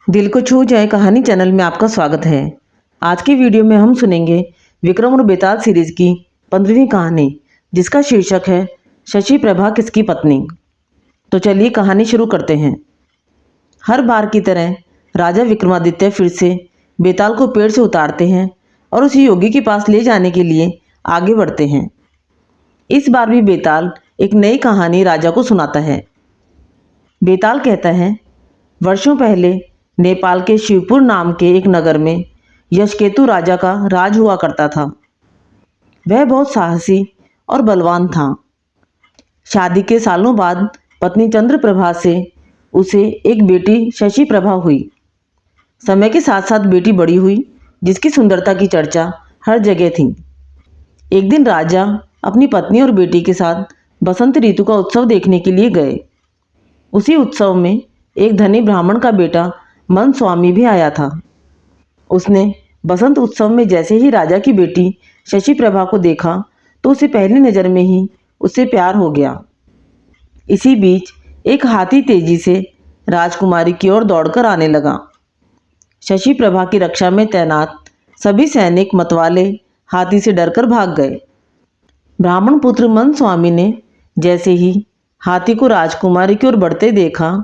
दिल को छू जाए कहानी चैनल में आपका स्वागत है। आज की वीडियो में हम सुनेंगे विक्रम और बेताल सीरीज की 15वीं कहानी, जिसका शीर्षक है शशि प्रभा किसकी पत्नी। तो चलिए कहानी शुरू करते हैं। हर बार की तरह राजा विक्रमादित्य फिर से बेताल को पेड़ से उतारते हैं और उसे योगी के पास ले जाने के लिए आगे बढ़ते हैं। इस बार भी बेताल एक नई कहानी राजा को सुनाता है। बेताल कहता है, वर्षों पहले नेपाल के शिवपुर नाम के एक नगर में यशकेतु राजा का राज हुआ करता था। वह बहुत साहसी और बलवान था। शादी के सालों बाद पत्नी चंद्रप्रभा से उसे एक बेटी शशि प्रभा हुई। समय के साथ साथ बेटी बड़ी हुई, जिसकी सुंदरता की चर्चा हर जगह थी। एक दिन राजा अपनी पत्नी और बेटी के साथ बसंत ऋतु का उत्सव देखने के लिए गए। उसी उत्सव में एक धनी ब्राह्मण का बेटा मन स्वामी भी आया था। उसने बसंत उत्सव में जैसे ही राजा की बेटी शशि प्रभा को देखा तो उसे पहली नज़र में ही उससे प्यार हो गया। इसी बीच एक हाथी तेजी से राजकुमारी की ओर दौड़कर आने लगा। शशि प्रभा की रक्षा में तैनात सभी सैनिक मतवाले हाथी से डरकर भाग गए। ब्राह्मण पुत्र मन स्वामी ने जैसे ही हाथी को राजकुमारी की ओर बढ़ते देखा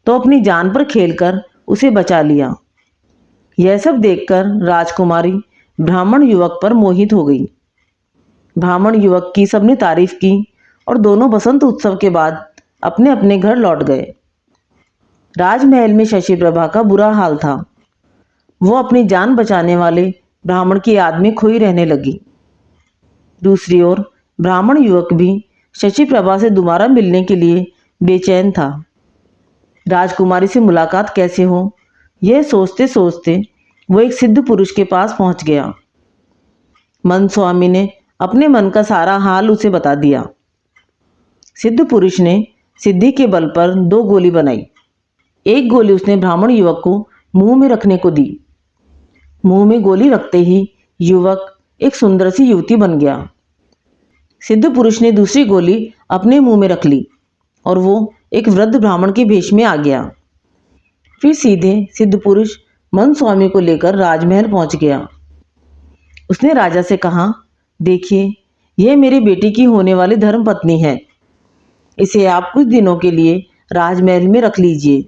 तो अपनी जान पर खेलकर उसे बचा लिया। यह सब देखकर राजकुमारी ब्राह्मण युवक पर मोहित हो गई। ब्राह्मण युवक की सबने तारीफ की और दोनों बसंत उत्सव के बाद अपने अपने घर लौट गए। राजमहल में शशि प्रभा का बुरा हाल था। वो अपनी जान बचाने वाले ब्राह्मण की याद में खोई रहने लगी। दूसरी ओर ब्राह्मण युवक भी शशि प्रभा से दोबारा मिलने के लिए बेचैन था। राजकुमारी से मुलाकात कैसे हो, यह सोचते सोचते वो एक सिद्ध पुरुष के पास पहुंच गया। मन स्वामी ने अपने मन का सारा हाल उसे बता दिया। सिद्ध पुरुष ने सिद्धि के बल पर 2 गोली बनाई। एक गोली उसने ब्राह्मण युवक को मुंह में रखने को दी। मुंह में गोली रखते ही युवक एक सुंदर सी युवती बन गया। सिद्ध पुरुष ने दूसरी गोली अपने मुंह में रख ली और वो एक वृद्ध ब्राह्मण के भेष में आ गया। फिर सीधे सिद्ध पुरुष मन स्वामी को लेकर राजमहल पहुंच गया। उसने राजा से कहा, देखिए, यह मेरी बेटी की होने वाली धर्मपत्नी है। इसे आप कुछ दिनों के लिए राजमहल में रख लीजिए,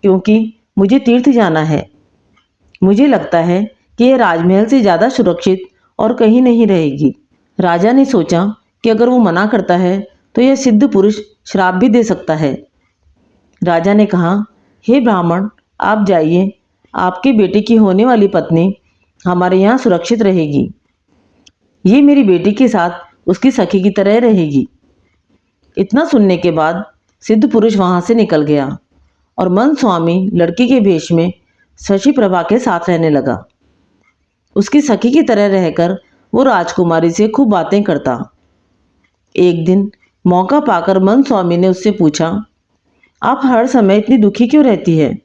क्योंकि मुझे तीर्थ जाना है। मुझे लगता है कि यह राजमहल से ज़्यादा सुरक्षित और कहीं नहीं रहेगी। राजा ने सोचा कि अगर वो मना करता है तो यह सिद्ध पुरुष श्राप भी दे सकता है। राजा ने कहा, हे ब्राह्मण, आप जाइए। आपके बेटे की होने वाली पत्नी हमारे यहाँ सुरक्षित रहेगी। ये मेरी बेटी के साथ उसकी सखी की तरह रहेगी। इतना सुनने के बाद सिद्ध पुरुष वहाँ से निकल गया और मन स्वामी लड़की के भेष में शशि प्रभा के साथ रहने लगा। उसकी सखी की तरह रहकर वो राजकुमारी से खूब बातें करता। एक दिन मौका पाकर मन स्वामी ने उससे पूछा, आप हर समय इतनी दुखी क्यों रहती है?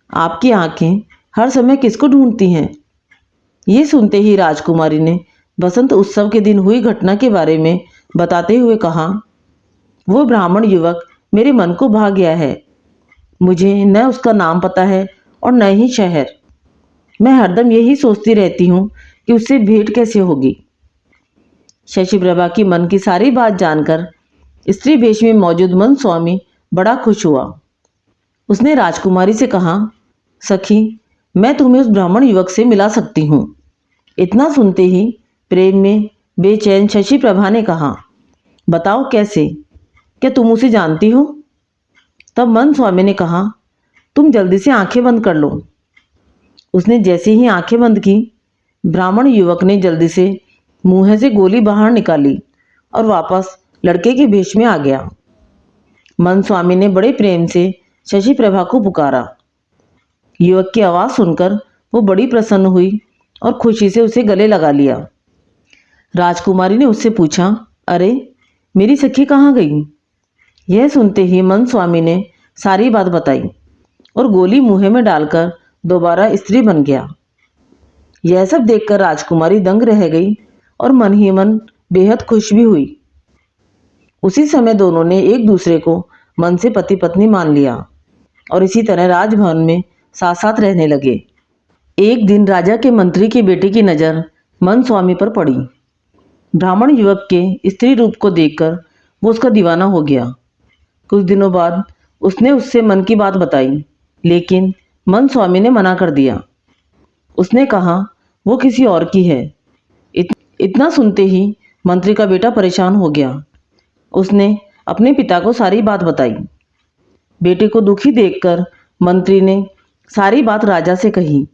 आपकी आंखें हर समय किसको ढूंढती हैं? ये सुनते ही राजकुमारी ने बसंत उत्सव के दिन हुई घटना के बारे में बताते हुए कहा, वो ब्राह्मण युवक मेरे मन को भा गया है। मुझे न उसका नाम पता है और न ही शहर। मैं हरदम यही सोचती रहती हूँ कि उससे भेंट कैसे होगी। शशि प्रभा की मन की सारी बात जानकर स्त्री वेश में मौजूद मन स्वामी बड़ा खुश हुआ। उसने राजकुमारी से कहा, सखी, मैं तुम्हें उस ब्राह्मण युवक से मिला सकती हूँ। इतना सुनते ही प्रेम में बेचैन शशि प्रभा ने कहा, बताओ कैसे? क्या तुम उसे जानती हो? तब मन स्वामी ने कहा, तुम जल्दी से आंखें बंद कर लो। उसने जैसे ही आंखें बंद की, ब्राह्मण युवक ने जल्दी से मुंह से गोली बाहर निकाली और वापस लड़के के भेष में आ गया। मन स्वामी ने बड़े प्रेम से शशि प्रभा को पुकारा। युवक की आवाज़ सुनकर वो बड़ी प्रसन्न हुई और खुशी से उसे गले लगा लिया। राजकुमारी ने उससे पूछा, अरे, मेरी सखी कहाँ गई? यह सुनते ही मन स्वामी ने सारी बात बताई और गोली मुँह में डालकर दोबारा स्त्री बन गया। यह सब देखकर राजकुमारी दंग रह गई और मन ही मन बेहद खुश भी हुई। उसी समय दोनों ने एक दूसरे को मन से पति पत्नी मान लिया और इसी तरह राजभवन में साथ साथ रहने लगे। एक दिन राजा के मंत्री के बेटे की नज़र मन स्वामी पर पड़ी। ब्राह्मण युवक के स्त्री रूप को देखकर वो उसका दीवाना हो गया। कुछ दिनों बाद उसने उससे मन की बात बताई, लेकिन मन स्वामी ने मना कर दिया। उसने कहा वो किसी और की है। इतना सुनते ही मंत्री का बेटा परेशान हो गया। उसने अपने पिता को सारी बात बताई। बेटे को दुखी देखकर मंत्री ने सारी बात राजा से कही।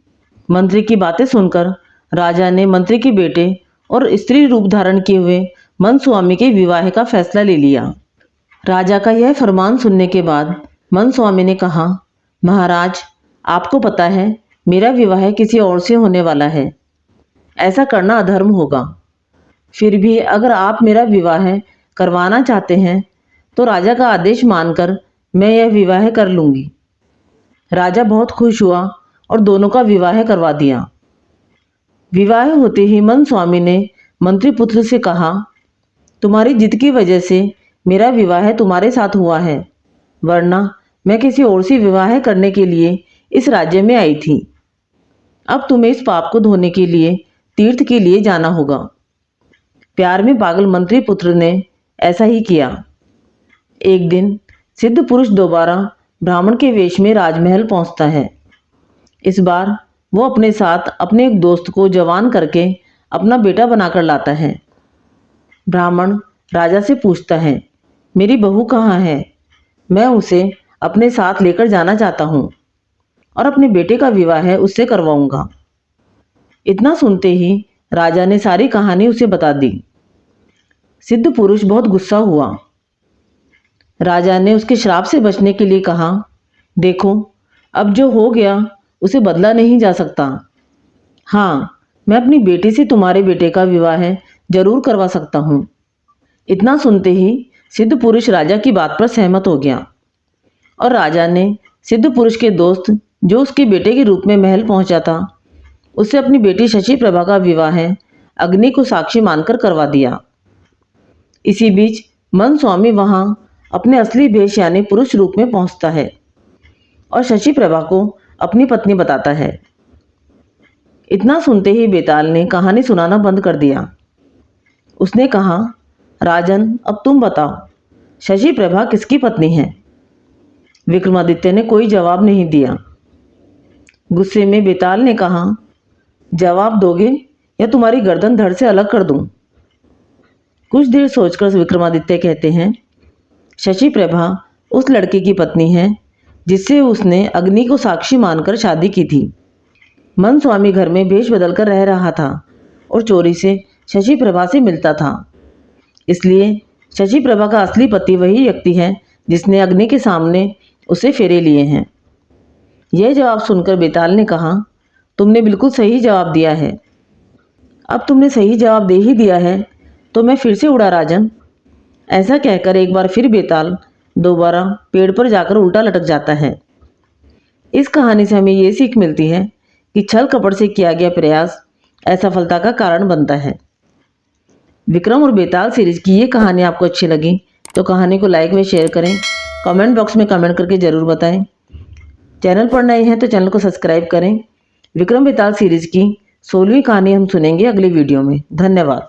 मंत्री की बातें सुनकर राजा ने मंत्री के बेटे और स्त्री रूप धारण किए हुए मन स्वामी के विवाह का फैसला ले लिया। राजा का यह फरमान सुनने के बाद मन स्वामी ने कहा, महाराज, आपको पता है मेरा विवाह किसी और से होने वाला है। ऐसा करना अधर्म होगा। फिर भी अगर आप मेरा विवाह करवाना चाहते हैं तो राजा का आदेश मानकर मैं यह विवाह कर लूँगी। राजा बहुत खुश हुआ और दोनों का विवाह करवा दिया। विवाह होते ही मन स्वामी ने मंत्री पुत्र से कहा, तुम्हारी जिद की वजह से मेरा विवाह तुम्हारे साथ हुआ है, वरना मैं किसी और से विवाह करने के लिए इस राज्य में आई थी। अब तुम्हें इस पाप को धोने के लिए तीर्थ के लिए जाना होगा। प्यार में पागल मंत्री पुत्र ने ऐसा ही किया। एक दिन सिद्ध पुरुष दोबारा ब्राह्मण के वेश में राजमहल पहुंचता है। इस बार वो अपने साथ अपने एक दोस्त को जवान करके अपना बेटा बनाकर लाता है। ब्राह्मण राजा से पूछता है, मेरी बहू कहाँ है? मैं उसे अपने साथ लेकर जाना चाहता हूँ और अपने बेटे का विवाह उससे करवाऊंगा। इतना सुनते ही राजा ने सारी कहानी उसे बता दी। सिद्ध पुरुष बहुत गुस्सा हुआ। राजा ने उसके श्राप से बचने के लिए कहा, देखो, अब जो हो गया उसे बदला नहीं जा सकता। हाँ, मैं अपनी बेटी से तुम्हारे बेटे का विवाह जरूर करवा सकता हूँ। इतना सुनते ही सिद्ध पुरुष राजा की बात पर सहमत हो गया और राजा ने सिद्ध पुरुष के दोस्त, जो उसके बेटे के रूप में महल पहुंचा था, उससे अपनी बेटी शशि प्रभा का विवाह अग्नि को साक्षी मानकर करवा दिया। इसी बीच मन स्वामी वहां अपने असली भेष यानी पुरुष रूप में पहुंचता है और शशि प्रभा को अपनी पत्नी बताता है। इतना सुनते ही बेताल ने कहानी सुनाना बंद कर दिया। उसने कहा, राजन, अब तुम बताओ, शशि प्रभा किसकी पत्नी है? विक्रमादित्य ने कोई जवाब नहीं दिया। गुस्से में बेताल ने कहा, जवाब दोगे या तुम्हारी गर्दन धड़ से अलग कर दूं? कुछ देर सोचकर विक्रमादित्य कहते हैं, शशि प्रभा उस लड़के की पत्नी है जिससे उसने अग्नि को साक्षी मानकर शादी की थी। मन स्वामी घर में भेष बदलकर रह रहा था और चोरी से शशि प्रभा से मिलता था। इसलिए शशि प्रभा का असली पति वही व्यक्ति है जिसने अग्नि के सामने उसे फेरे लिए हैं। यह जवाब सुनकर बेताल ने कहा, तुमने बिल्कुल सही जवाब दिया है। अब तुमने सही जवाब दे ही दिया है तो मैं फिर से उड़ा राजन। ऐसा कहकर एक बार फिर बेताल दोबारा पेड़ पर जाकर उल्टा लटक जाता है। इस कहानी से हमें ये सीख मिलती है कि छल कपट से किया गया प्रयास असफलता का कारण बनता है। विक्रम और बेताल सीरीज की ये कहानी आपको अच्छी लगी तो कहानी को लाइक व शेयर करें। कमेंट बॉक्स में कमेंट करके ज़रूर बताएं। चैनल पर नए हैं तो चैनल को सब्सक्राइब करें। विक्रम बेताल सीरीज की 16वीं कहानी हम सुनेंगे अगली वीडियो में। धन्यवाद।